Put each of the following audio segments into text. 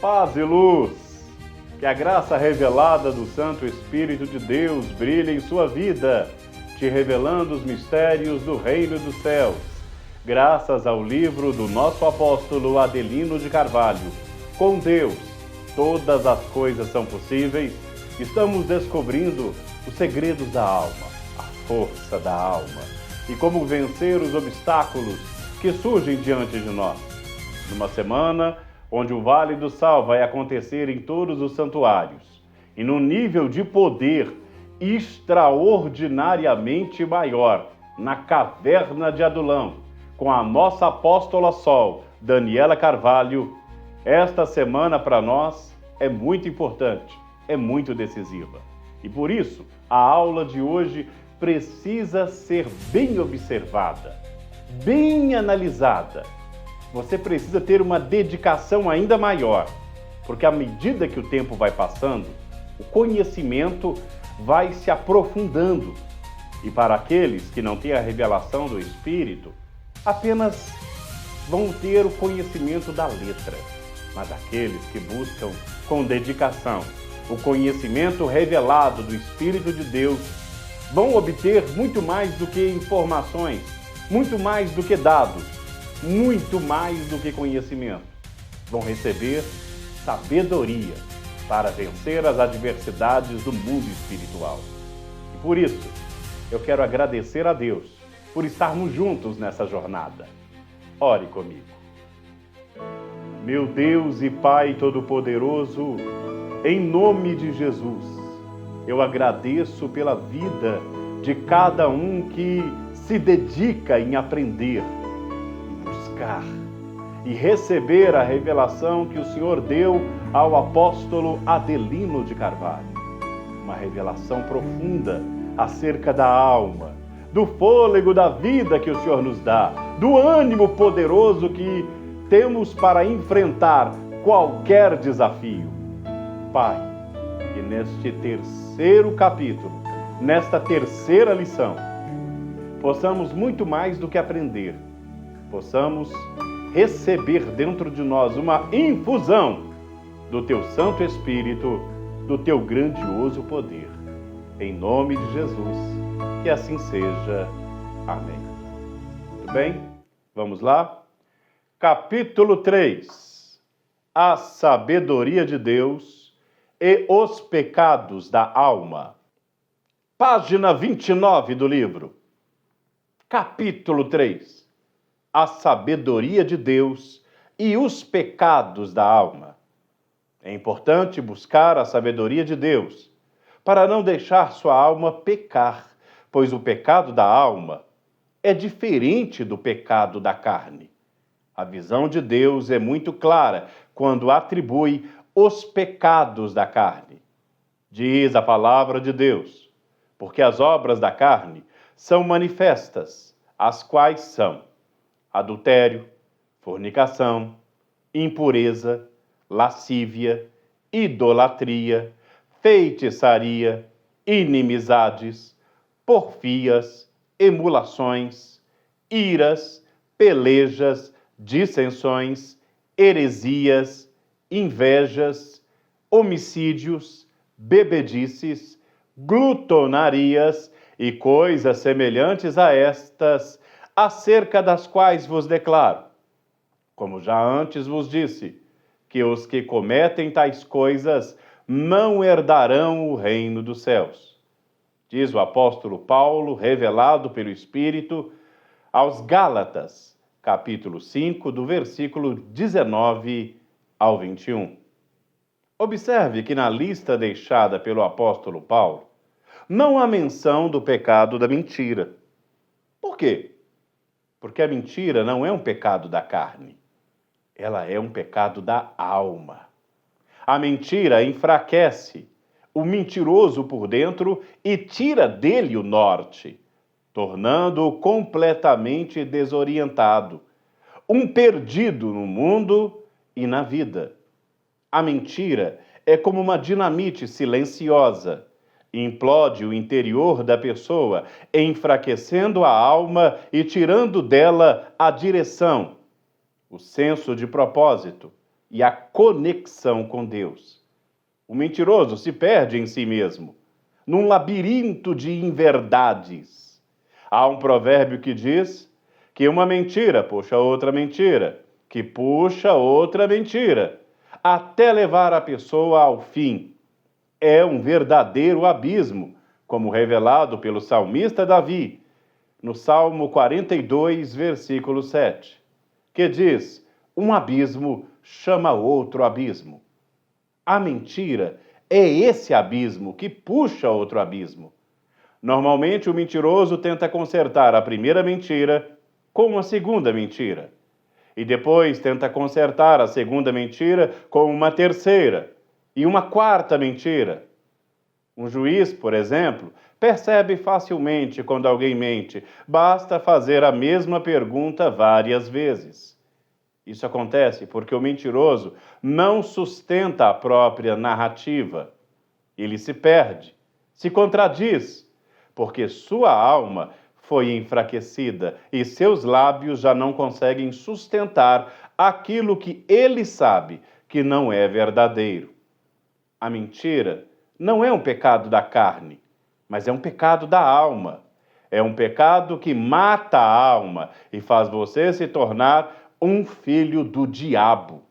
Paz e luz, que a graça revelada do Santo Espírito de Deus brilhe em sua vida, te revelando os mistérios do Reino dos Céus. Graças ao livro do nosso apóstolo Adelino de Carvalho, Com Deus, todas as coisas são possíveis, estamos descobrindo os segredos da alma, a força da alma e como vencer os obstáculos que surgem diante de nós. Numa semana onde o Vale do Sal vai acontecer em todos os santuários e num nível de poder extraordinariamente maior na Caverna de Adulão, com a nossa apóstola Sol, Daniela Carvalho. Esta semana para nós é muito importante, é muito decisiva. E por isso, a aula de hoje precisa ser bem observada, bem analisada. Você precisa ter uma dedicação ainda maior, porque à medida que o tempo vai passando, o conhecimento vai se aprofundando. E para aqueles que não têm a revelação do Espírito, apenas vão ter o conhecimento da letra. Mas aqueles que buscam com dedicação o conhecimento revelado do Espírito de Deus vão obter muito mais do que informações, muito mais do que dados, muito mais do que conhecimento. Vão receber sabedoria para vencer as adversidades do mundo espiritual. E por isso, eu quero agradecer a Deus por estarmos juntos nessa jornada. Ore comigo. Meu Deus e Pai Todo-Poderoso, em nome de Jesus, eu agradeço pela vida de cada um que se dedica em aprender, em buscar e receber a revelação que o Senhor deu ao apóstolo Adelino de Carvalho. Uma revelação profunda acerca da alma, do fôlego da vida que o Senhor nos dá, do ânimo poderoso que temos para enfrentar qualquer desafio. Pai, que neste terceiro capítulo, nesta terceira lição, possamos muito mais do que aprender, possamos receber dentro de nós uma infusão do Teu Santo Espírito, do Teu grandioso poder. Em nome de Jesus, que assim seja. Amém. Muito bem, vamos lá? Capítulo 3. A sabedoria de Deus e os pecados da alma. Página 29 do livro. Capítulo 3. A sabedoria de Deus e os pecados da alma. É importante buscar a sabedoria de Deus para não deixar sua alma pecar, pois o pecado da alma é diferente do pecado da carne. A visão de Deus é muito clara quando atribui os pecados da carne. Diz a palavra de Deus, porque as obras da carne são manifestas, as quais são adultério, fornicação, impureza, lascívia, idolatria, feitiçaria, inimizades, porfias, emulações, iras, pelejas, dissensões, heresias, invejas, homicídios, bebedices, glutonarias e coisas semelhantes a estas, acerca das quais vos declaro, como já antes vos disse, que os que cometem tais coisas não herdarão o reino dos céus. Diz o apóstolo Paulo, revelado pelo Espírito, aos Gálatas, capítulo 5, do versículo 19 ao 21. Observe que na lista deixada pelo apóstolo Paulo, não há menção do pecado da mentira. Por quê? Porque a mentira não é um pecado da carne, ela é um pecado da alma. A mentira enfraquece o mentiroso por dentro e tira dele o norte, tornando-o completamente desorientado, um perdido no mundo e na vida. A mentira é como uma dinamite silenciosa, implode o interior da pessoa, enfraquecendo a alma e tirando dela a direção, o senso de propósito e a conexão com Deus. O mentiroso se perde em si mesmo, num labirinto de inverdades. Há um provérbio que diz que uma mentira puxa outra mentira, que puxa outra mentira, até levar a pessoa ao fim. É um verdadeiro abismo, como revelado pelo salmista Davi, no Salmo 42, versículo 7, que diz: um abismo chama outro abismo. A mentira é esse abismo que puxa outro abismo. Normalmente o mentiroso tenta consertar a primeira mentira com uma segunda mentira. E depois tenta consertar a segunda mentira com uma terceira e uma quarta mentira. Um juiz, por exemplo, percebe facilmente quando alguém mente. Basta fazer a mesma pergunta várias vezes. Isso acontece porque o mentiroso não sustenta a própria narrativa. Ele se perde, se contradiz, porque sua alma foi enfraquecida e seus lábios já não conseguem sustentar aquilo que ele sabe que não é verdadeiro. A mentira não é um pecado da carne, mas é um pecado da alma. É um pecado que mata a alma e faz você se tornar um filho do diabo.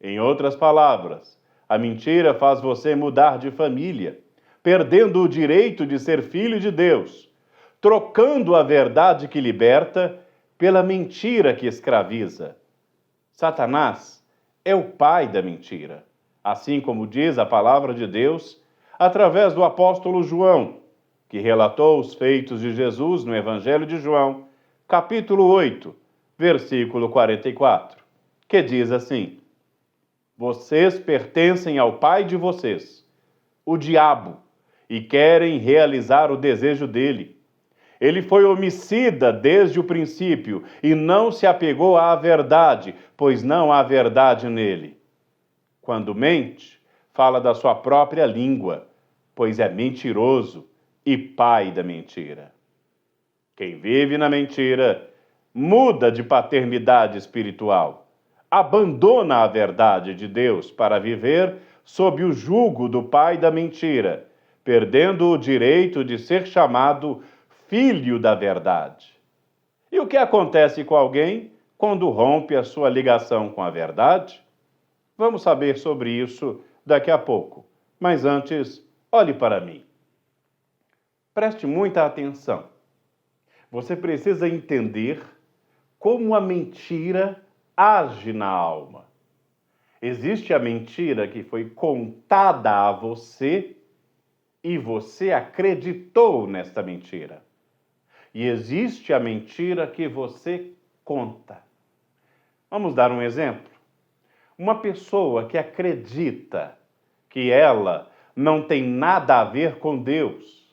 Em outras palavras, a mentira faz você mudar de família, perdendo o direito de ser filho de Deus, trocando a verdade que liberta pela mentira que escraviza. Satanás é o pai da mentira, assim como diz a palavra de Deus através do apóstolo João, que relatou os feitos de Jesus no Evangelho de João, capítulo 8, versículo 44, que diz assim: vocês pertencem ao pai de vocês, o diabo, e querem realizar o desejo dele. Ele foi homicida desde o princípio e não se apegou à verdade, pois não há verdade nele. Quando mente, fala da sua própria língua, pois é mentiroso e pai da mentira. Quem vive na mentira muda de paternidade espiritual, abandona a verdade de Deus para viver sob o jugo do pai da mentira, perdendo o direito de ser chamado filho da verdade. E o que acontece com alguém quando rompe a sua ligação com a verdade? Vamos saber sobre isso daqui a pouco. Mas antes, olhe para mim. Preste muita atenção. Você precisa entender como a mentira age na alma. Existe a mentira que foi contada a você e você acreditou nesta mentira. E existe a mentira que você conta. Vamos dar um exemplo. Uma pessoa que acredita que ela não tem nada a ver com Deus.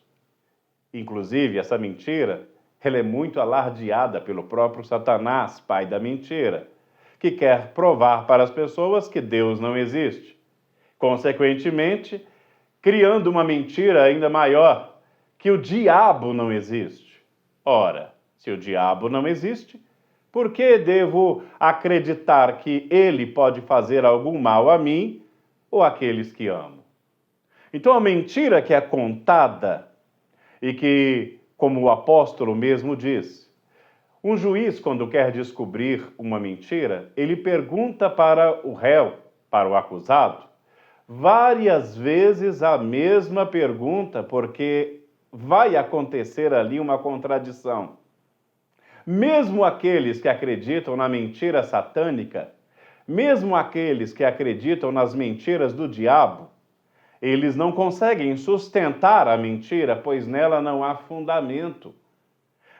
Inclusive, essa mentira, ela é muito alardeada pelo próprio Satanás, pai da mentira, que quer provar para as pessoas que Deus não existe. Consequentemente, criando uma mentira ainda maior, que o diabo não existe. Ora, se o diabo não existe, por que devo acreditar que ele pode fazer algum mal a mim ou àqueles que amo? Então, a mentira que é contada e que, como o apóstolo mesmo diz, um juiz, quando quer descobrir uma mentira, ele pergunta para o réu, para o acusado, várias vezes a mesma pergunta, porque vai acontecer ali uma contradição. Mesmo aqueles que acreditam na mentira satânica, mesmo aqueles que acreditam nas mentiras do diabo, eles não conseguem sustentar a mentira, pois nela não há fundamento.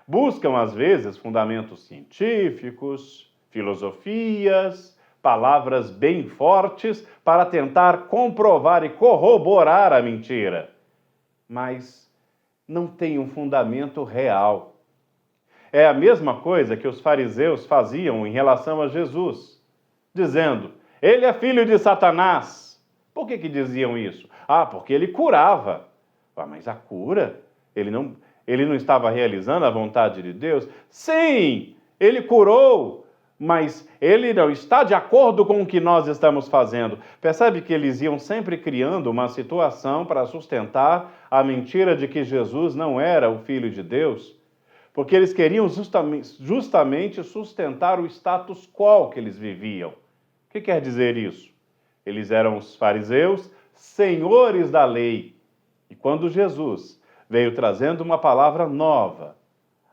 Buscam, às vezes, fundamentos científicos, filosofias, palavras bem fortes para tentar comprovar e corroborar a mentira. Mas não tem um fundamento real. É a mesma coisa que os fariseus faziam em relação a Jesus, dizendo: ele é filho de Satanás. Por que diziam isso? Porque ele curava. Mas a cura? Ele não estava realizando a vontade de Deus? Sim, ele curou, mas ele não está de acordo com o que nós estamos fazendo. Percebe que eles iam sempre criando uma situação para sustentar a mentira de que Jesus não era o Filho de Deus, porque eles queriam justamente sustentar o status quo que eles viviam. O que quer dizer isso? Eles eram os fariseus, senhores da lei. E quando Jesus veio trazendo uma palavra nova,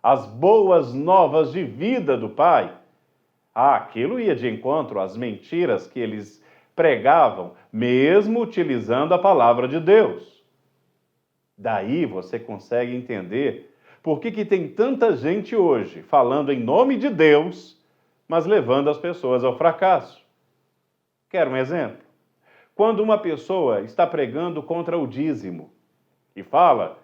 as boas novas de vida do Pai, aquilo ia de encontro às mentiras que eles pregavam, mesmo utilizando a palavra de Deus. Daí você consegue entender por que tem tanta gente hoje falando em nome de Deus, mas levando as pessoas ao fracasso. Quer um exemplo? Quando uma pessoa está pregando contra o dízimo e fala,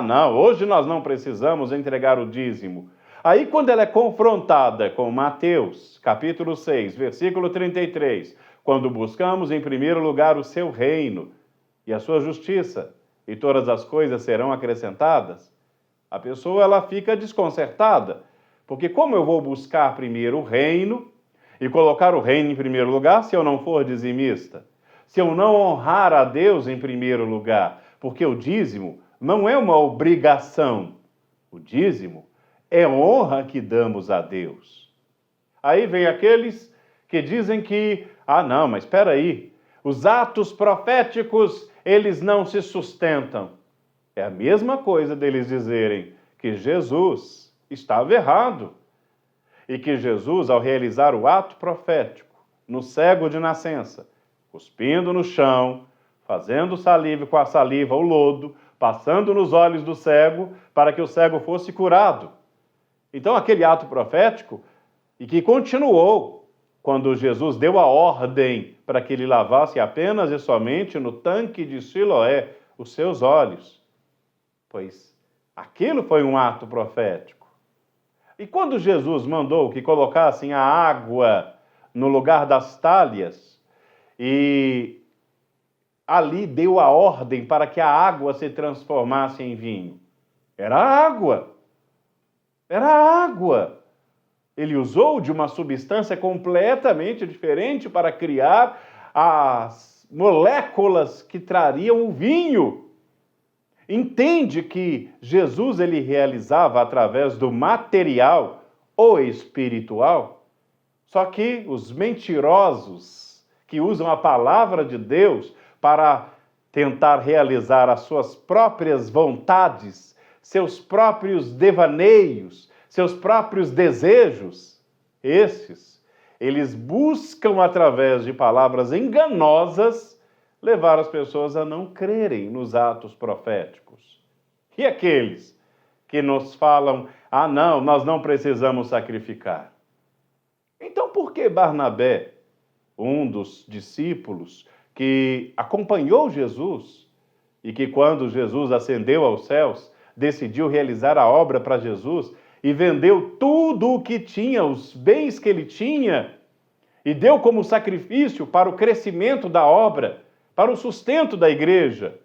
não, hoje nós não precisamos entregar o dízimo. Aí, quando ela é confrontada com Mateus, capítulo 6, versículo 33, quando buscamos em primeiro lugar o seu reino e a sua justiça, e todas as coisas serão acrescentadas, a pessoa ela fica desconcertada, porque como eu vou buscar primeiro o reino e colocar o reino em primeiro lugar se eu não for dizimista? Se eu não honrar a Deus em primeiro lugar? Porque o dízimo não é uma obrigação. O dízimo é honra que damos a Deus. Aí vem aqueles que dizem que, não, mas espera aí, os atos proféticos, eles não se sustentam. É a mesma coisa deles dizerem que Jesus estava errado e que Jesus, ao realizar o ato profético no cego de nascença, cuspindo no chão, fazendo saliva com a saliva o lodo, passando nos olhos do cego para que o cego fosse curado. Então, aquele ato profético, e que continuou quando Jesus deu a ordem para que ele lavasse apenas e somente no tanque de Siloé os seus olhos, pois aquilo foi um ato profético. E quando Jesus mandou que colocassem a água no lugar das talhas, e ali deu a ordem para que a água se transformasse em vinho, era água. Era água. Ele usou de uma substância completamente diferente para criar as moléculas que trariam o vinho. Entende que Jesus ele realizava através do material ou espiritual? Só que os mentirosos que usam a palavra de Deus para tentar realizar as suas próprias vontades, seus próprios devaneios, seus próprios desejos, eles buscam, através de palavras enganosas, levar as pessoas a não crerem nos atos proféticos. E aqueles que nos falam, não, nós não precisamos sacrificar. Então, por que Barnabé, um dos discípulos que acompanhou Jesus e que quando Jesus ascendeu aos céus, decidiu realizar a obra para Jesus e vendeu tudo o que tinha, os bens que ele tinha, e deu como sacrifício para o crescimento da obra, para o sustento da igreja.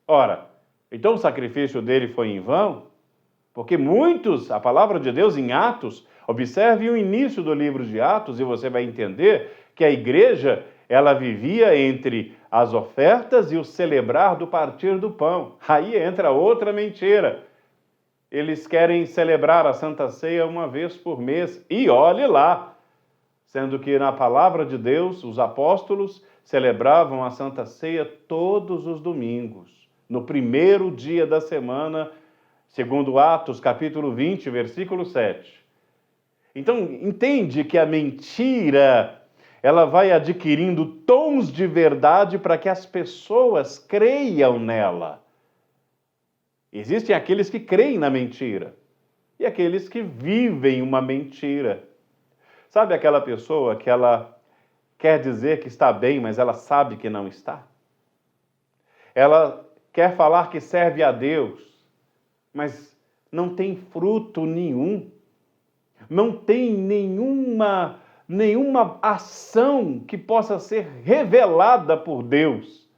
Ora, então o sacrifício dele foi em vão? Porque muitos, a palavra de Deus em Atos, observe o início do livro de Atos e você vai entender que a igreja, ela vivia entre as ofertas e o celebrar do partir do pão. Aí entra outra mentira. Eles querem celebrar a Santa Ceia uma vez por mês. E olhe lá, sendo que na palavra de Deus, os apóstolos celebravam a Santa Ceia todos os domingos, no primeiro dia da semana, segundo Atos, capítulo 20, versículo 7. Então, entende que a mentira, ela vai adquirindo tons de verdade para que as pessoas creiam nela. Existem aqueles que creem na mentira e aqueles que vivem uma mentira. Sabe aquela pessoa que ela quer dizer que está bem, mas ela sabe que não está? Ela quer falar que serve a Deus, mas não tem fruto nenhum. Não tem nenhuma ação que possa ser revelada por Deus.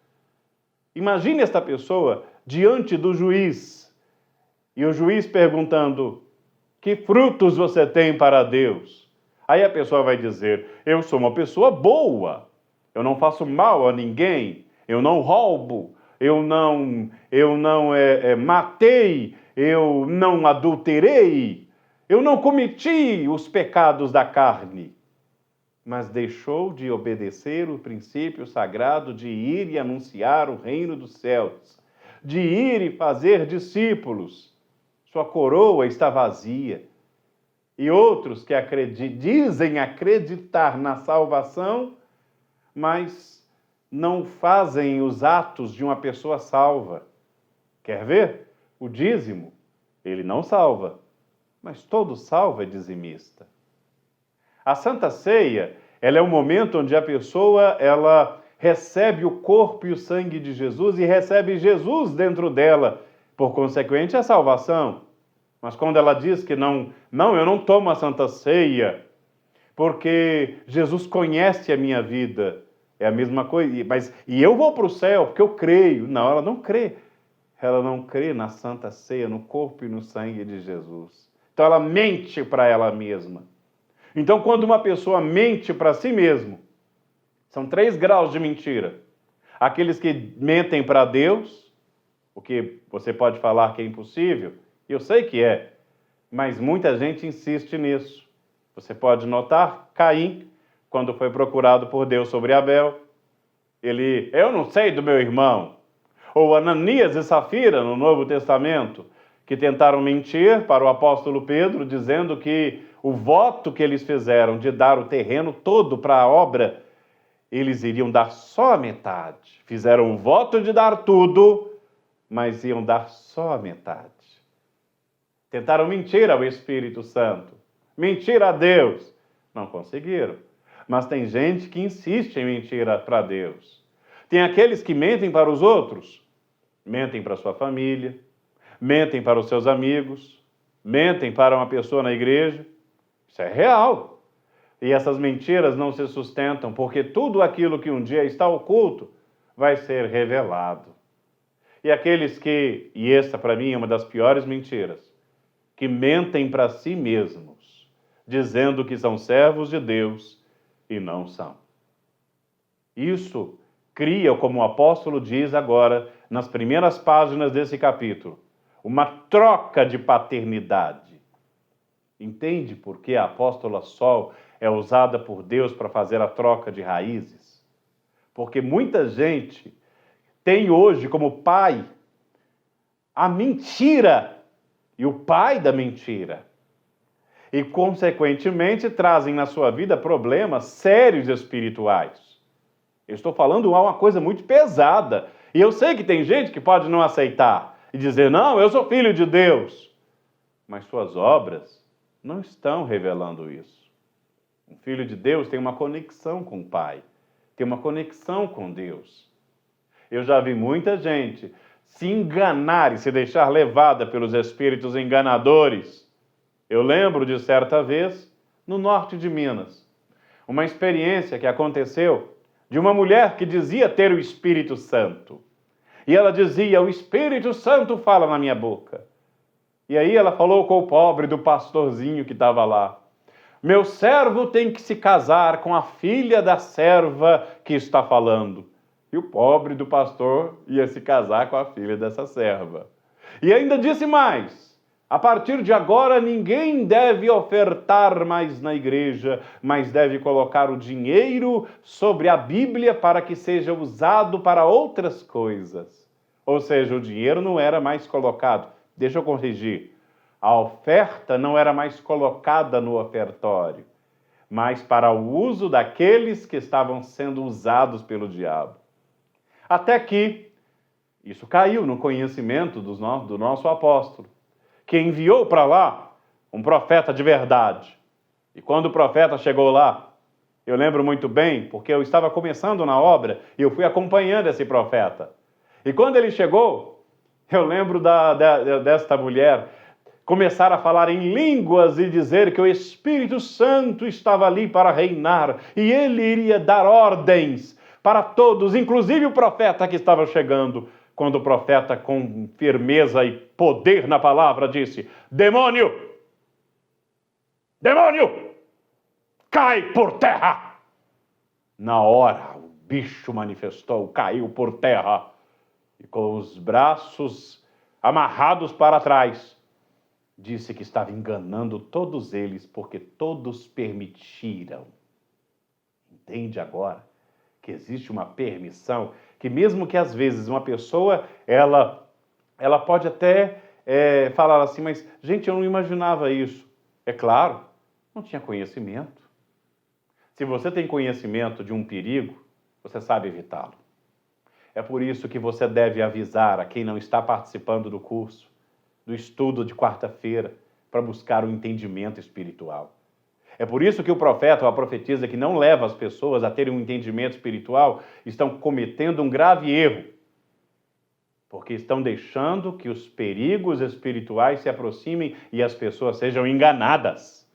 Imagine esta pessoa diante do juiz, e o juiz perguntando: que frutos você tem para Deus? Aí a pessoa vai dizer, eu sou uma pessoa boa, eu não faço mal a ninguém, eu não roubo, eu não matei, eu não adulterei, eu não cometi os pecados da carne, mas deixou de obedecer o princípio sagrado de ir e anunciar o reino dos céus, de ir e fazer discípulos. Sua coroa está vazia. E outros que dizem acreditar na salvação, mas não fazem os atos de uma pessoa salva. Quer ver? O dízimo, ele não salva, mas todo salvo é dizimista. A Santa Ceia, ela é um momento onde a pessoa, ela recebe o corpo e o sangue de Jesus e recebe Jesus dentro dela, por consequente, a salvação. Mas quando ela diz que não, eu não tomo a Santa Ceia, porque Jesus conhece a minha vida, é a mesma coisa, e eu vou para o céu, porque eu creio. Não, ela não crê. Ela não crê na Santa Ceia, no corpo e no sangue de Jesus. Então ela mente para ela mesma. Então, quando uma pessoa mente para si mesmo, são 3 graus de mentira. Aqueles que mentem para Deus, o que você pode falar que é impossível, eu sei que é, mas muita gente insiste nisso. Você pode notar, Caim, quando foi procurado por Deus sobre Abel, eu não sei do meu irmão. Ou Ananias e Safira, no Novo Testamento, que tentaram mentir para o apóstolo Pedro, dizendo que o voto que eles fizeram de dar o terreno todo para a obra, eles iriam dar só a metade. Fizeram o voto de dar tudo, mas iam dar só a metade. Tentaram mentir ao Espírito Santo, mentir a Deus. Não conseguiram. Mas tem gente que insiste em mentir para Deus. Tem aqueles que mentem para os outros, mentem para sua família, mentem para os seus amigos, mentem para uma pessoa na igreja. Isso é real. E essas mentiras não se sustentam, porque tudo aquilo que um dia está oculto vai ser revelado. E aqueles e essa para mim é uma das piores mentiras, que mentem para si mesmos, dizendo que são servos de Deus e não são. Isso cria, como o apóstolo diz agora, nas primeiras páginas desse capítulo, uma troca de paternidade. Entende por que a apóstola Sol é usada por Deus para fazer a troca de raízes? Porque muita gente tem hoje como pai a mentira e o pai da mentira. E, consequentemente, trazem na sua vida problemas sérios espirituais. Eu estou falando uma coisa muito pesada. E eu sei que tem gente que pode não aceitar e dizer, não, eu sou filho de Deus. Mas suas obras não estão revelando isso. Um filho de Deus tem uma conexão com o Pai, tem uma conexão com Deus. Eu já vi muita gente se enganar e se deixar levada pelos espíritos enganadores. Eu lembro de certa vez, no norte de Minas, uma experiência que aconteceu de uma mulher que dizia ter o Espírito Santo. E ela dizia, o Espírito Santo fala na minha boca. E aí ela falou com o pobre do pastorzinho que estava lá. Meu servo tem que se casar com a filha da serva que está falando. E o pobre do pastor ia se casar com a filha dessa serva. E ainda disse mais, a partir de agora ninguém deve ofertar mais na igreja, mas deve colocar o dinheiro sobre a Bíblia para que seja usado para outras coisas. Ou seja, o dinheiro não era mais colocado. Deixa eu corrigir. A oferta não era mais colocada no ofertório, mas para o uso daqueles que estavam sendo usados pelo diabo. Até que isso caiu no conhecimento do nosso apóstolo, que enviou para lá um profeta de verdade. E quando o profeta chegou lá, eu lembro muito bem, porque eu estava começando na obra e eu fui acompanhando esse profeta. E quando ele chegou, eu lembro desta mulher começar a falar em línguas e dizer que o Espírito Santo estava ali para reinar e ele iria dar ordens para todos, inclusive o profeta que estava chegando, quando o profeta, com firmeza e poder na palavra, disse, demônio! Demônio! cai por terra. Na hora, o bicho manifestou, caiu por terra e com os braços amarrados para trás, disse que estava enganando todos eles porque todos permitiram. Entende agora que existe uma permissão, que mesmo que às vezes uma pessoa, ela pode até falar assim, mas gente, eu não imaginava isso. É claro, não tinha conhecimento. Se você tem conhecimento de um perigo, você sabe evitá-lo. É por isso que você deve avisar a quem não está participando do curso, do estudo de quarta-feira, para buscar o entendimento espiritual. É por isso que o profeta ou a profetisa que não leva as pessoas a terem um entendimento espiritual estão cometendo um grave erro, porque estão deixando que os perigos espirituais se aproximem e as pessoas sejam enganadas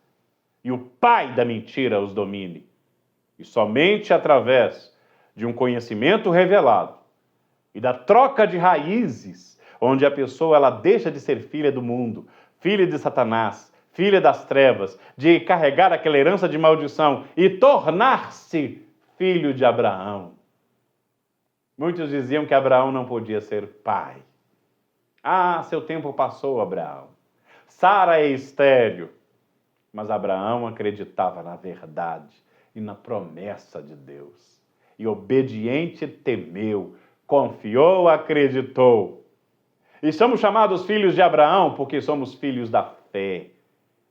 e o pai da mentira os domine. E somente através de um conhecimento revelado e da troca de raízes, onde a pessoa ela deixa de ser filha do mundo, filha de Satanás, filha das trevas, de carregar aquela herança de maldição e tornar-se filho de Abraão. Muitos diziam que Abraão não podia ser pai. Ah, seu tempo passou, Abraão. Sara é estéril. Mas Abraão acreditava na verdade e na promessa de Deus. E obediente temeu, confiou, acreditou. E somos chamados filhos de Abraão porque somos filhos da fé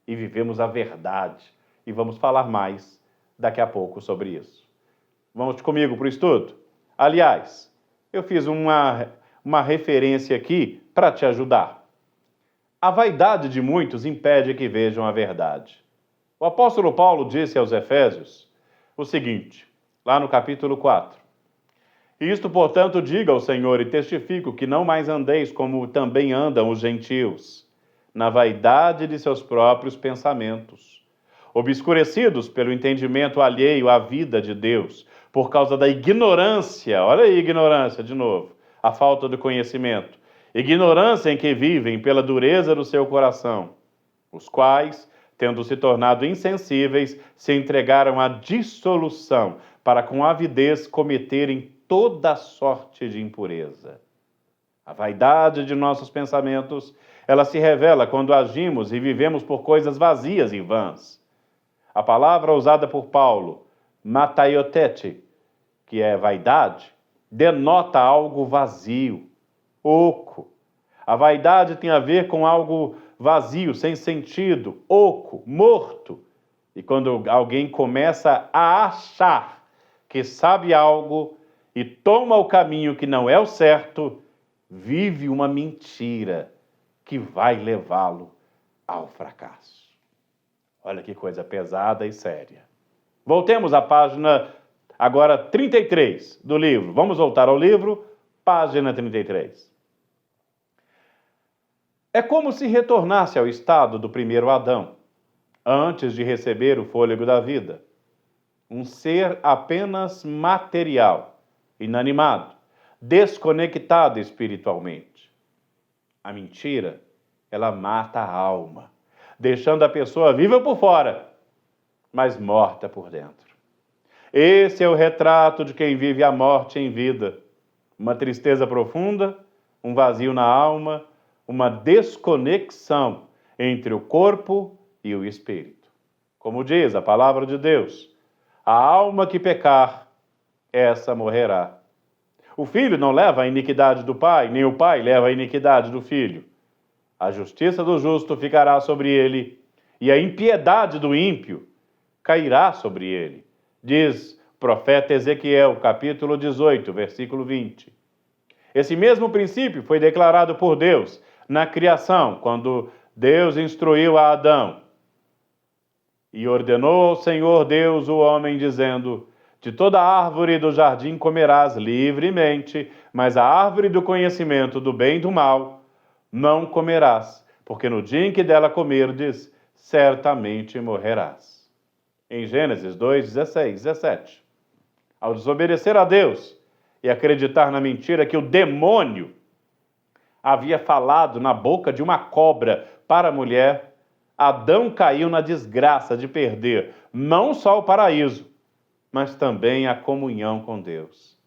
e vivemos a verdade. E vamos falar mais daqui a pouco sobre isso. Vamos comigo para o estudo? Aliás, eu fiz uma referência aqui para te ajudar. A vaidade de muitos impede que vejam a verdade. O apóstolo Paulo disse aos Efésios o seguinte, lá no capítulo 4. Isto, portanto, diga ao Senhor e testifico que não mais andeis como também andam os gentios, na vaidade de seus próprios pensamentos, obscurecidos pelo entendimento alheio à vida de Deus, por causa da ignorância, olha aí ignorância de novo, a falta de conhecimento, ignorância em que vivem pela dureza do seu coração, os quais, tendo se tornado insensíveis, se entregaram à dissolução, para com avidez cometerem toda sorte de impureza. A vaidade de nossos pensamentos, ela se revela quando agimos e vivemos por coisas vazias e vãs. A palavra usada por Paulo, mataiotete, que é vaidade, denota algo vazio, oco. A vaidade tem a ver com algo vazio, sem sentido, oco, morto. E quando alguém começa a achar que sabe algo e toma o caminho que não é o certo, vive uma mentira que vai levá-lo ao fracasso. Olha que coisa pesada e séria. Voltemos à página agora 33 do livro. Vamos voltar ao livro, página 33. É como se retornasse ao estado do primeiro Adão, antes de receber o fôlego da vida. Um ser apenas material, inanimado, desconectado espiritualmente. A mentira, ela mata a alma, deixando a pessoa viva por fora, mas morta por dentro. Esse é o retrato de quem vive a morte em vida. Uma tristeza profunda, um vazio na alma, uma desconexão entre o corpo e o espírito. Como diz a palavra de Deus, a alma que pecar, essa morrerá. O filho não leva a iniquidade do pai, nem o pai leva a iniquidade do filho. A justiça do justo ficará sobre ele, e a impiedade do ímpio cairá sobre ele. Diz o profeta Ezequiel, capítulo 18, versículo 20. Esse mesmo princípio foi declarado por Deus na criação, quando Deus instruiu a Adão. E ordenou ao Senhor Deus o homem, dizendo: de toda árvore do jardim comerás livremente, mas a árvore do conhecimento do bem e do mal não comerás, porque no dia em que dela comerdes, certamente morrerás. Em Gênesis 2, 16, 17. Ao desobedecer a Deus e acreditar na mentira que o demônio havia falado na boca de uma cobra para a mulher, Adão caiu na desgraça de perder não só o paraíso, mas também a comunhão com Deus.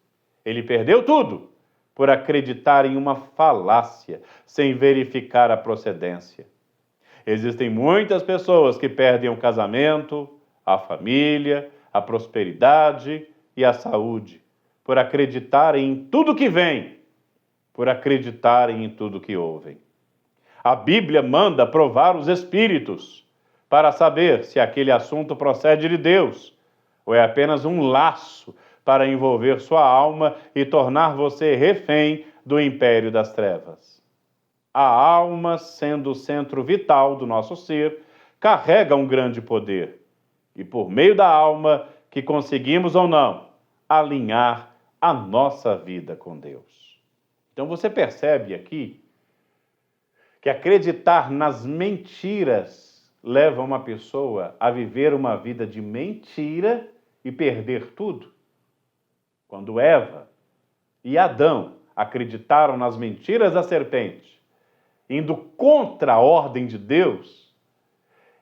Ele perdeu tudo por acreditar em uma falácia, sem verificar a procedência. Existem muitas pessoas que perdem o casamento, a família, a prosperidade e a saúde, por acreditarem em tudo que vem, por acreditarem em tudo que ouvem. A Bíblia manda provar os espíritos para saber se aquele assunto procede de Deus ou é apenas um laço para envolver sua alma e tornar você refém do império das trevas. A alma, sendo o centro vital do nosso ser, carrega um grande poder. E por meio da alma, que conseguimos ou não, alinhar a nossa vida com Deus. Então você percebe aqui que acreditar nas mentiras leva uma pessoa a viver uma vida de mentira e perder tudo. Quando Eva e Adão acreditaram nas mentiras da serpente, indo contra a ordem de Deus,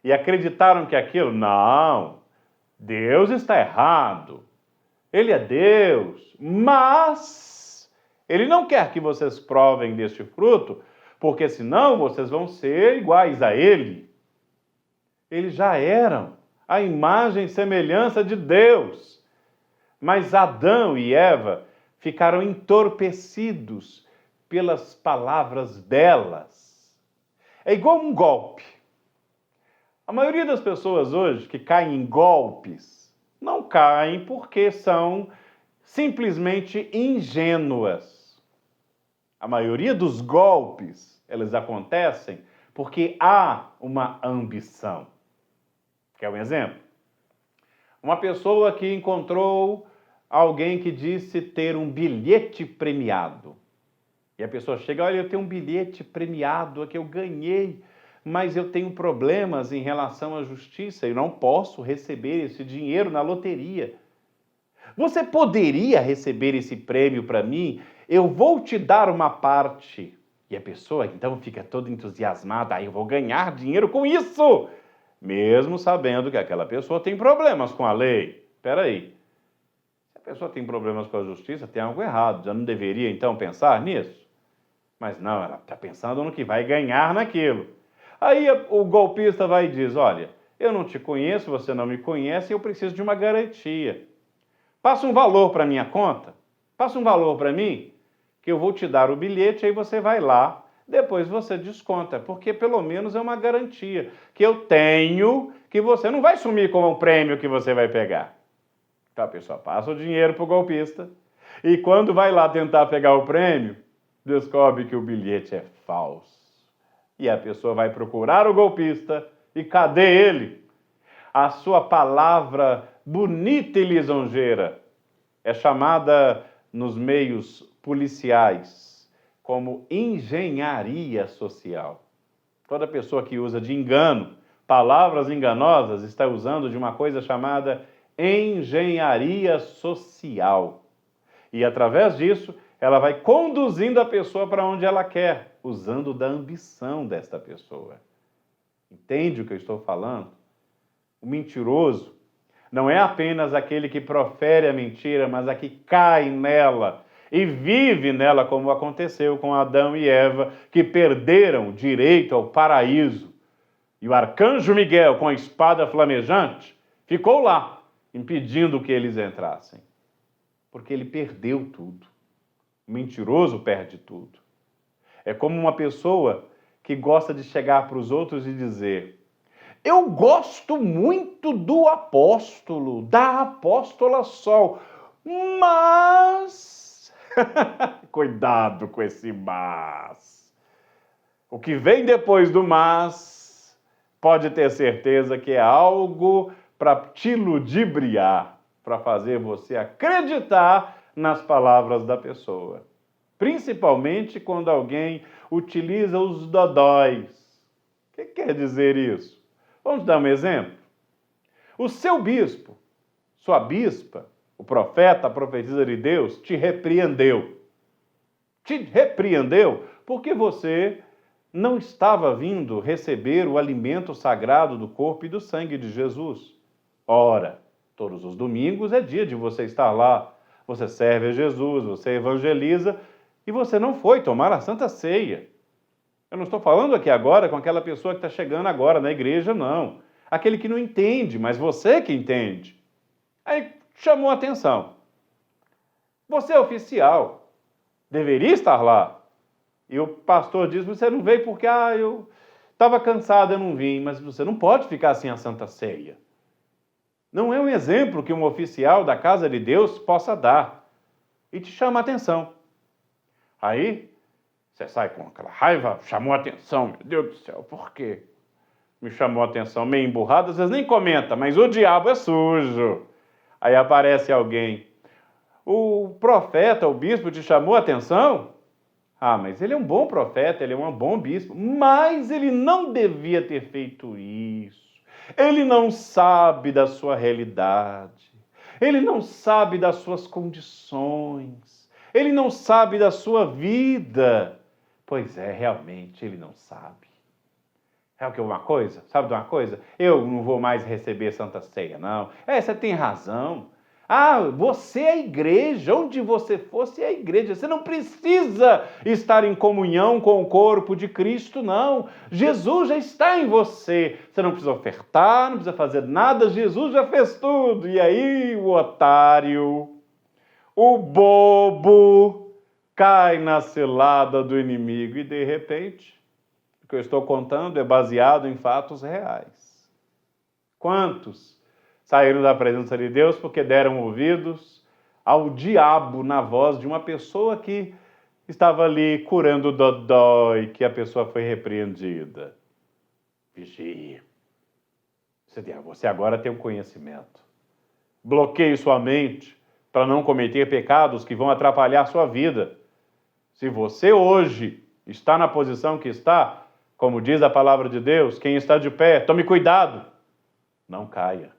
e acreditaram que aquilo, não, Deus está errado, Ele é Deus, mas Ele não quer que vocês provem deste fruto, porque senão vocês vão ser iguais a Ele. Eles já eram a imagem e semelhança de Deus, mas Adão e Eva ficaram entorpecidos pelas palavras belas. É igual um golpe. A maioria das pessoas hoje que caem em golpes não caem porque são simplesmente ingênuas. A maioria dos golpes, eles acontecem porque há uma ambição. Quer um exemplo? Uma pessoa que encontrou alguém que disse ter um bilhete premiado. E a pessoa chega, olha, eu tenho um bilhete premiado aqui, eu ganhei, mas eu tenho problemas em relação à justiça, eu não posso receber esse dinheiro na loteria. Você poderia receber esse prêmio para mim? Eu vou te dar uma parte. E a pessoa então fica toda entusiasmada, eu vou ganhar dinheiro com isso, mesmo sabendo que aquela pessoa tem problemas com a lei. Espera aí, se a pessoa tem problemas com a justiça, tem algo errado, já não deveria então pensar nisso? Mas não, ela está pensando no que vai ganhar naquilo. Aí o golpista vai e diz, olha, eu não te conheço, você não me conhece, eu preciso de uma garantia. Passa um valor para minha conta, passa um valor para mim, que eu vou te dar o bilhete, aí você vai lá, depois você desconta, porque pelo menos é uma garantia que eu tenho que você não vai sumir com o prêmio que você vai pegar. Então a pessoa passa o dinheiro para o golpista e quando vai lá tentar pegar o prêmio, descobre que o bilhete é falso. E a pessoa vai procurar o golpista e cadê ele? A sua palavra bonita e lisonjeira é chamada nos meios policiais como engenharia social. Toda pessoa que usa de engano, palavras enganosas, está usando de uma coisa chamada engenharia social. E através disso, ela vai conduzindo a pessoa para onde ela quer, usando da ambição desta pessoa. Entende o que eu estou falando? O mentiroso não é apenas aquele que profere a mentira, mas a que cai nela e vive nela, como aconteceu com Adão e Eva, que perderam o direito ao paraíso. E o arcanjo Miguel, com a espada flamejante, ficou lá, impedindo que eles entrassem. Porque ele perdeu tudo. O mentiroso perde tudo. É como uma pessoa que gosta de chegar para os outros e dizer: eu gosto muito do apóstolo, da apóstola Sol, mas... Cuidado com esse mas. O que vem depois do mas, pode ter certeza que é algo para te ludibriar, para fazer você acreditar nas palavras da pessoa. Principalmente quando alguém utiliza os dodóis. O que quer dizer isso? Vamos dar um exemplo? O seu bispo, sua bispa, o profeta, a profetisa de Deus, te repreendeu. Te repreendeu porque você não estava vindo receber o alimento sagrado do corpo e do sangue de Jesus. Ora, todos os domingos é dia de você estar lá. Você serve a Jesus, você evangeliza e você não foi tomar a Santa Ceia. Eu não estou falando aqui agora com aquela pessoa que está chegando agora na igreja, não. Aquele que não entende, mas você que entende. Aí chamou a atenção. Você é oficial, deveria estar lá. E o pastor diz, você não veio porque eu estava cansado, eu não vim. Mas você não pode ficar sem a Santa Ceia. Não é um exemplo que um oficial da casa de Deus possa dar. E te chama a atenção. Aí, você sai com aquela raiva, chamou a atenção, meu Deus do céu, por quê? Me chamou a atenção, meio emburrado, às vezes nem comenta, mas o diabo é sujo. Aí aparece alguém. O profeta, o bispo, te chamou a atenção? Mas ele é um bom profeta, ele é um bom bispo, mas ele não devia ter feito isso. Ele não sabe da sua realidade. Ele não sabe das suas condições. Ele não sabe da sua vida. Pois é, realmente, ele não sabe. É o que uma coisa? Sabe de uma coisa? Eu não vou mais receber Santa Ceia, não. Você tem razão. Você é a igreja. Onde você for, você é a igreja. Você não precisa estar em comunhão com o corpo de Cristo, não. Jesus já está em você. Você não precisa ofertar, não precisa fazer nada. Jesus já fez tudo. E aí o otário, o bobo, cai na cilada do inimigo. E de repente, o que eu estou contando é baseado em fatos reais. Quantos saíram da presença de Deus porque deram ouvidos ao diabo na voz de uma pessoa que estava ali curando o dodói, que a pessoa foi repreendida? Vigie. Você agora tem um conhecimento. Bloqueie sua mente para não cometer pecados que vão atrapalhar a sua vida. Se você hoje está na posição que está, como diz a palavra de Deus, quem está de pé, tome cuidado, não caia.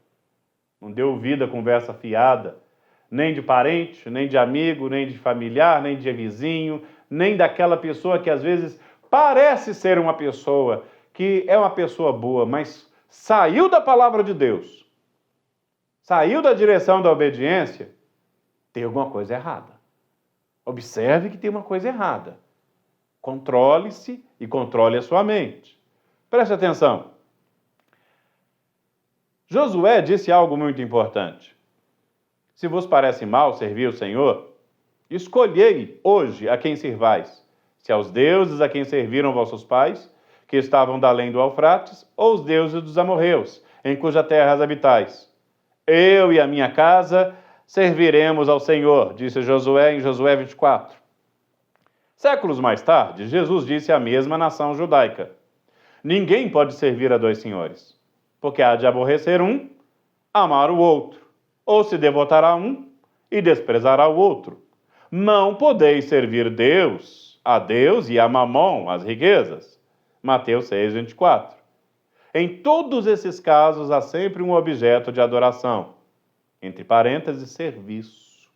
Não dê ouvido a conversa fiada, nem de parente, nem de amigo, nem de familiar, nem de vizinho, nem daquela pessoa que às vezes parece ser uma pessoa, que é uma pessoa boa, mas saiu da palavra de Deus, saiu da direção da obediência, tem alguma coisa errada. Observe que tem uma coisa errada. Controle-se e controle a sua mente. Preste atenção. Josué disse algo muito importante. Se vos parece mal servir o Senhor, escolhei hoje a quem servais, se aos deuses a quem serviram vossos pais, que estavam da além do Eufrates, ou os deuses dos amorreus, em cuja terra habitais. Eu e a minha casa serviremos ao Senhor, disse Josué em Josué 24. Séculos mais tarde, Jesus disse à mesma nação judaica: ninguém pode servir a dois senhores, porque há de aborrecer um, amar o outro, ou se devotará a um e desprezará o outro. Não podeis servir a Deus e a Mamon, as riquezas. Mateus 6, 24. Em todos esses casos há sempre um objeto de adoração, entre parênteses, serviço.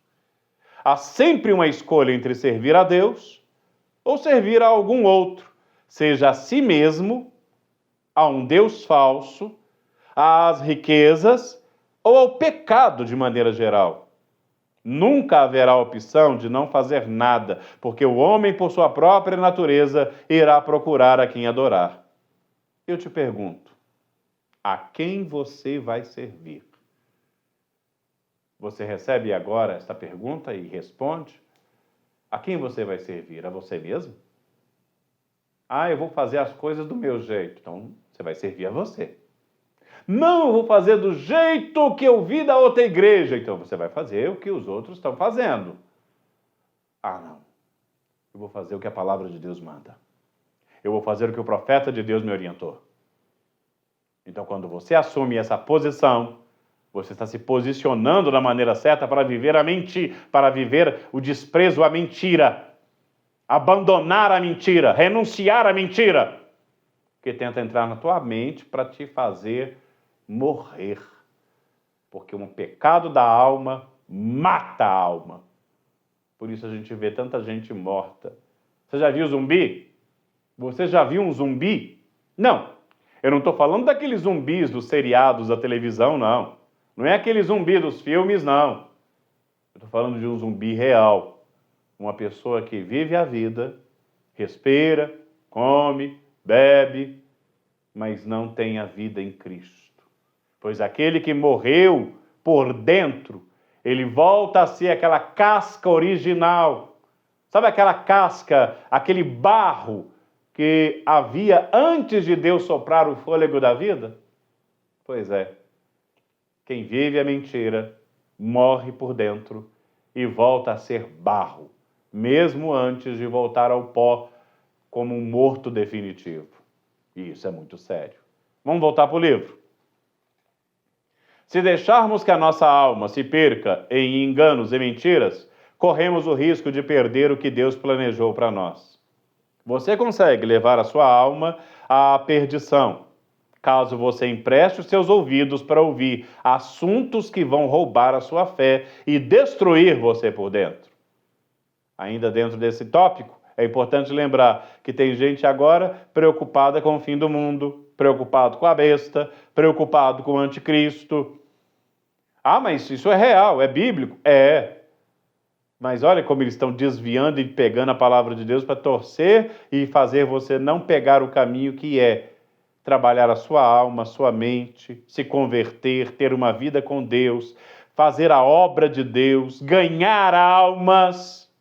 Há sempre uma escolha entre servir a Deus ou servir a algum outro, seja a si mesmo, a um Deus falso, às riquezas ou ao pecado de maneira geral. Nunca haverá opção de não fazer nada, porque o homem, por sua própria natureza, irá procurar a quem adorar. Eu te pergunto, a quem você vai servir? Você recebe agora esta pergunta e responde? A quem você vai servir? A você mesmo? Eu vou fazer as coisas do meu jeito. Então, você vai servir a você. Não, eu vou fazer do jeito que eu vi da outra igreja. Então, você vai fazer o que os outros estão fazendo. Não. Eu vou fazer o que a palavra de Deus manda. Eu vou fazer o que o profeta de Deus me orientou. Então, quando você assume essa posição, você está se posicionando da maneira certa para viver a mentira, para viver o desprezo à mentira, abandonar a mentira, renunciar à mentira, que tenta entrar na tua mente para te fazer morrer. Porque um pecado da alma mata a alma. Por isso a gente vê tanta gente morta. Você já viu zumbi? Você já viu um zumbi? Não. Eu não estou falando daqueles zumbis dos seriados da televisão, não. Não é aquele zumbi dos filmes, não. Eu estou falando de um zumbi real. Uma pessoa que vive a vida, respira, come, bebe, mas não tem a vida em Cristo. Pois aquele que morreu por dentro, ele volta a ser aquela casca original. Sabe aquela casca, aquele barro que havia antes de Deus soprar o fôlego da vida? Pois é. Quem vive a mentira morre por dentro e volta a ser barro, mesmo antes de voltar ao pó como um morto definitivo. E isso é muito sério. Vamos voltar para o livro. Se deixarmos que a nossa alma se perca em enganos e mentiras, corremos o risco de perder o que Deus planejou para nós. Você consegue levar a sua alma à perdição, caso você empreste os seus ouvidos para ouvir assuntos que vão roubar a sua fé e destruir você por dentro. Ainda dentro desse tópico, é importante lembrar que tem gente agora preocupada com o fim do mundo, preocupado com a besta, preocupado com o anticristo. Ah, mas isso é real, é bíblico? É. Mas olha como eles estão desviando e pegando a palavra de Deus para torcer e fazer você não pegar o caminho que é trabalhar a sua alma, a sua mente, se converter, ter uma vida com Deus, fazer a obra de Deus, ganhar almas.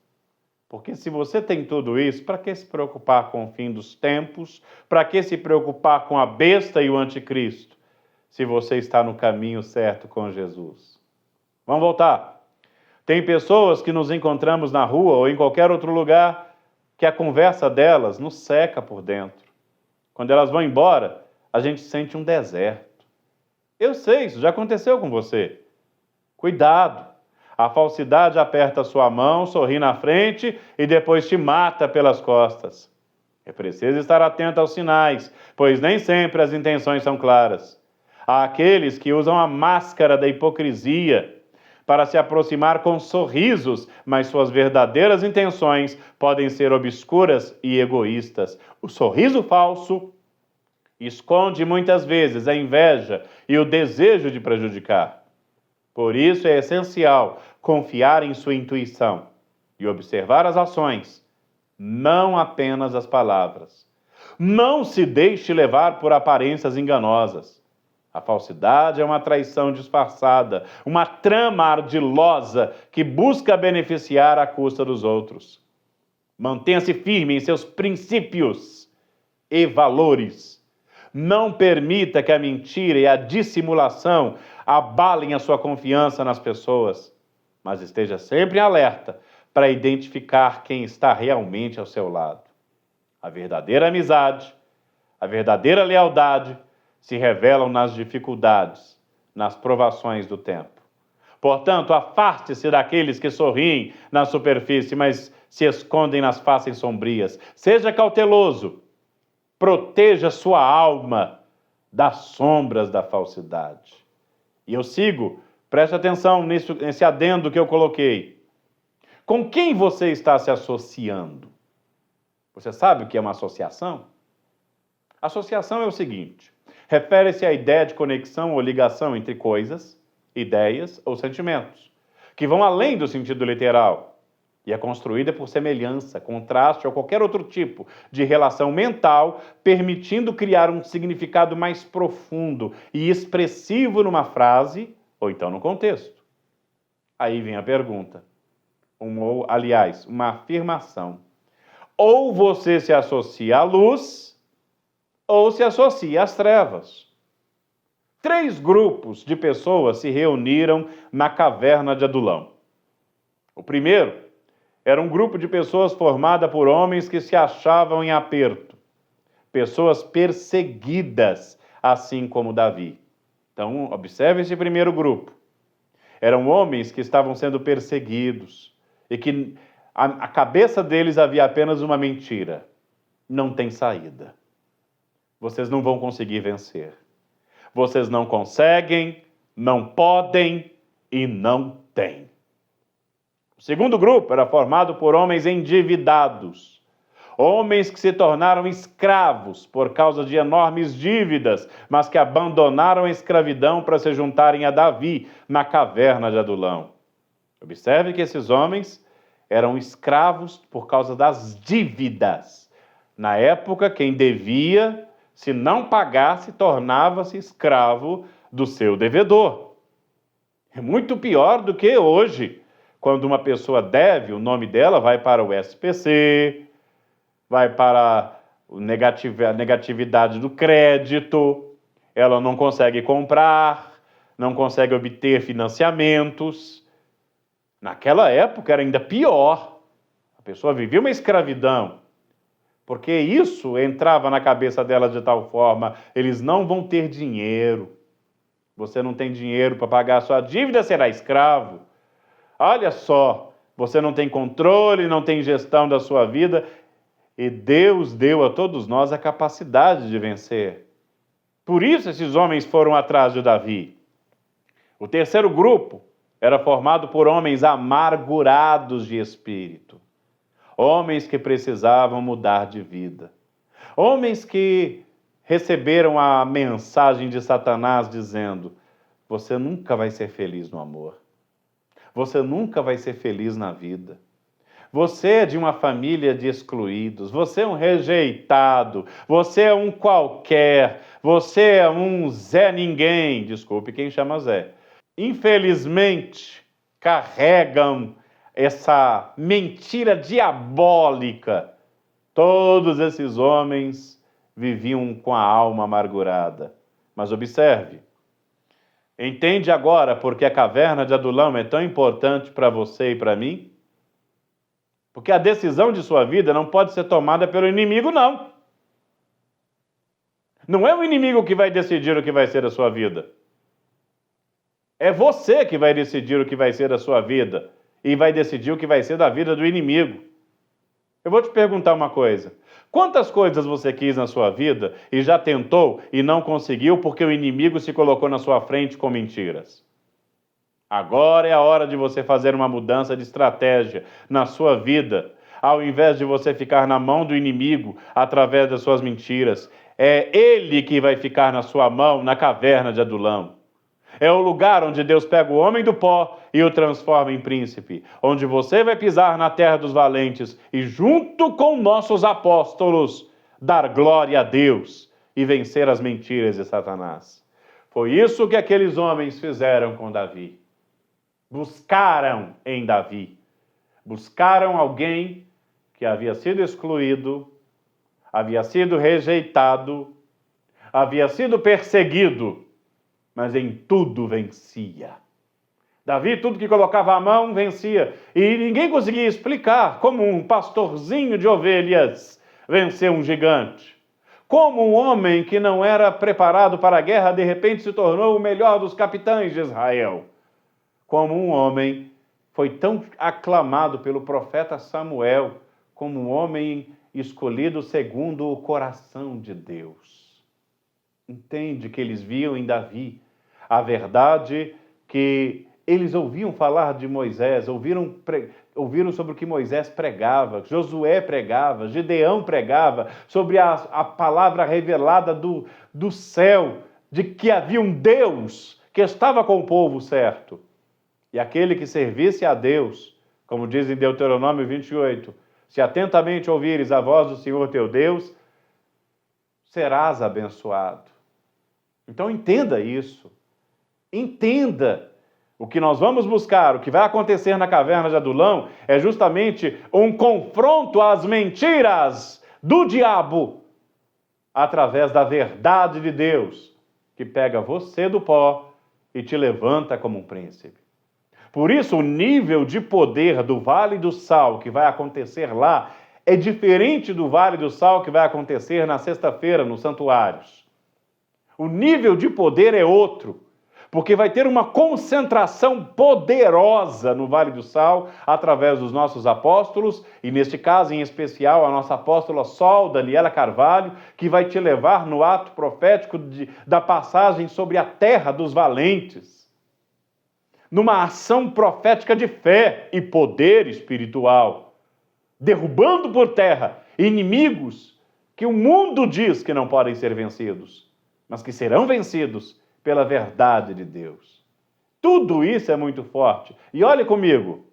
Porque se você tem tudo isso, para que se preocupar com o fim dos tempos? Para que se preocupar com a besta e o anticristo? Se você está no caminho certo com Jesus. Vamos voltar. Tem pessoas que nos encontramos na rua ou em qualquer outro lugar que a conversa delas nos seca por dentro. Quando elas vão embora, a gente sente um deserto. Eu sei, isso já aconteceu com você. Cuidado. A falsidade aperta a sua mão, sorri na frente e depois te mata pelas costas. É preciso estar atento aos sinais, pois nem sempre as intenções são claras. Há aqueles que usam a máscara da hipocrisia para se aproximar com sorrisos, mas suas verdadeiras intenções podem ser obscuras e egoístas. O sorriso falso esconde muitas vezes a inveja e o desejo de prejudicar. Por isso é essencial confiar em sua intuição e observar as ações, não apenas as palavras. Não se deixe levar por aparências enganosas. A falsidade é uma traição disfarçada, uma trama ardilosa que busca beneficiar à custa dos outros. Mantenha-se firme em seus princípios e valores. Não permita que a mentira e a dissimulação abalem a sua confiança nas pessoas, mas esteja sempre alerta para identificar quem está realmente ao seu lado. A verdadeira amizade, a verdadeira lealdade se revelam nas dificuldades, nas provações do tempo. Portanto, afaste-se daqueles que sorriem na superfície, mas se escondem nas faces sombrias. Seja cauteloso. Proteja sua alma das sombras da falsidade. E eu sigo, preste atenção nesse adendo que eu coloquei. Com quem você está se associando? Você sabe o que é uma associação? Associação é o seguinte: refere-se à ideia de conexão ou ligação entre coisas, ideias ou sentimentos, que vão além do sentido literal, e é construída por semelhança, contraste ou qualquer outro tipo de relação mental, permitindo criar um significado mais profundo e expressivo numa frase ou então no contexto. Aí vem a pergunta, uma afirmação. Ou você se associa à luz, ou se associa às trevas. 3 grupos de pessoas se reuniram na caverna de Adulão. O primeiro era um grupo de pessoas formada por homens que se achavam em aperto, pessoas perseguidas, assim como Davi. Então, observe esse primeiro grupo. Eram homens que estavam sendo perseguidos e que a cabeça deles havia apenas uma mentira: não tem saída. Vocês não vão conseguir vencer. Vocês não conseguem, não podem e não têm. O segundo grupo era formado por homens endividados, Homens que se tornaram escravos por causa de enormes dívidas, mas que abandonaram a escravidão para se juntarem a Davi na caverna de Adulão. Observe que esses homens eram escravos por causa das dívidas. Na época, quem devia, se não pagasse, tornava-se escravo do seu devedor. É muito pior do que hoje. Quando uma pessoa deve, o nome dela vai para o SPC, vai para a negatividade do crédito, ela não consegue comprar, não consegue obter financiamentos. Naquela época era ainda pior. A pessoa vivia uma escravidão, porque isso entrava na cabeça dela de tal forma: eles não vão ter dinheiro. Você não tem dinheiro para pagar a sua dívida, será escravo. Olha só, você não tem controle, não tem gestão da sua vida. E Deus deu a todos nós a capacidade de vencer. Por isso esses homens foram atrás de Davi. O terceiro grupo era formado por homens amargurados de espírito. Homens que precisavam mudar de vida. Homens que receberam a mensagem de Satanás dizendo: você nunca vai ser feliz no amor. Você nunca vai ser feliz na vida. Você é de uma família de excluídos, você é um rejeitado, você é um qualquer, você é um Zé Ninguém, desculpe quem chama Zé. Infelizmente, carregam essa mentira diabólica. Todos esses homens viviam com a alma amargurada. Mas observe, entende agora porque a caverna de Adulão é tão importante para você e para mim? Porque a decisão de sua vida não pode ser tomada pelo inimigo, não. Não é o inimigo que vai decidir o que vai ser a sua vida. É você que vai decidir o que vai ser a sua vida e vai decidir o que vai ser da vida do inimigo. Eu vou te perguntar uma coisa. Quantas coisas você quis na sua vida e já tentou e não conseguiu porque o inimigo se colocou na sua frente com mentiras? Agora é a hora de você fazer uma mudança de estratégia na sua vida. Ao invés de você ficar na mão do inimigo através das suas mentiras, é ele que vai ficar na sua mão na caverna de Adulão. É o lugar onde Deus pega o homem do pó e o transforma em príncipe, onde você vai pisar na terra dos valentes e, junto com nossos apóstolos, dar glória a Deus e vencer as mentiras de Satanás. Foi isso que aqueles homens fizeram com Davi. Buscaram em Davi. Buscaram alguém que havia sido excluído, havia sido rejeitado, havia sido perseguido, mas em tudo vencia. Davi, tudo que colocava a mão, vencia. E ninguém conseguia explicar como um pastorzinho de ovelhas venceu um gigante. Como um homem que não era preparado para a guerra, de repente se tornou o melhor dos capitães de Israel. Como um homem foi tão aclamado pelo profeta Samuel, como um homem escolhido segundo o coração de Deus. Entende que eles viam em Davi a verdade que eles ouviam falar de Moisés, ouviram sobre o que Moisés pregava, Josué pregava, Gideão pregava, sobre a palavra revelada do céu, de que havia um Deus que estava com o povo certo. E aquele que servisse a Deus, como diz em Deuteronômio 28, se atentamente ouvires a voz do Senhor teu Deus, serás abençoado. Então entenda isso. Entenda. O que nós vamos buscar, o que vai acontecer na caverna de Adulão, é justamente um confronto às mentiras do diabo, através da verdade de Deus, que pega você do pó e te levanta como um príncipe. Por isso, o nível de poder do Vale do Sal que vai acontecer lá é diferente do Vale do Sal que vai acontecer na sexta-feira nos santuários. O nível de poder é outro, porque vai ter uma concentração poderosa no Vale do Sal através dos nossos apóstolos, e neste caso em especial a nossa apóstola Sol, Daniela Carvalho, que vai te levar no ato profético da passagem sobre a terra dos valentes, numa ação profética de fé e poder espiritual, derrubando por terra inimigos que o mundo diz que não podem ser vencidos, mas que serão vencidos pela verdade de Deus. Tudo isso é muito forte. E olhe comigo,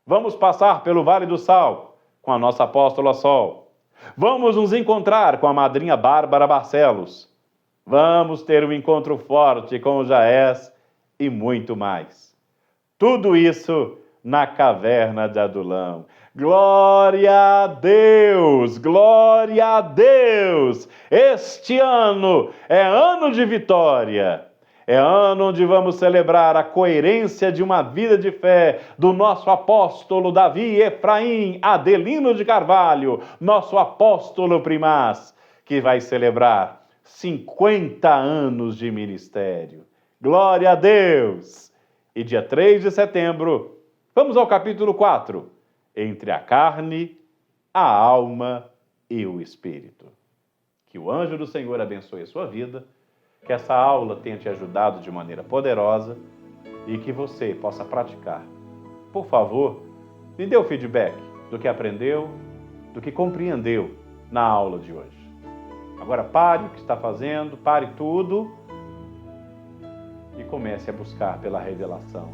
vamos passar pelo Vale do Sal com a nossa apóstola Sol. Vamos nos encontrar com a madrinha Bárbara Barcelos. Vamos ter um encontro forte com o Jaés e muito mais. Tudo isso na caverna de Adulão. Glória a Deus! Glória a Deus! Este ano é ano de vitória. É ano onde vamos celebrar a coerência de uma vida de fé do nosso apóstolo Davi Efraim Adelino de Carvalho, nosso apóstolo primaz, que vai celebrar 50 anos de ministério. Glória a Deus! E dia 3 de setembro, vamos ao capítulo 4, entre a carne, a alma e o espírito. Que o anjo do Senhor abençoe a sua vida, que essa aula tenha te ajudado de maneira poderosa e que você possa praticar. Por favor, me dê o feedback do que aprendeu, do que compreendeu na aula de hoje. Agora pare o que está fazendo, pare tudo e comece a buscar pela revelação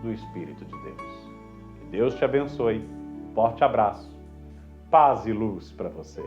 do Espírito de Deus. Que Deus te abençoe. Forte abraço. Paz e luz para você.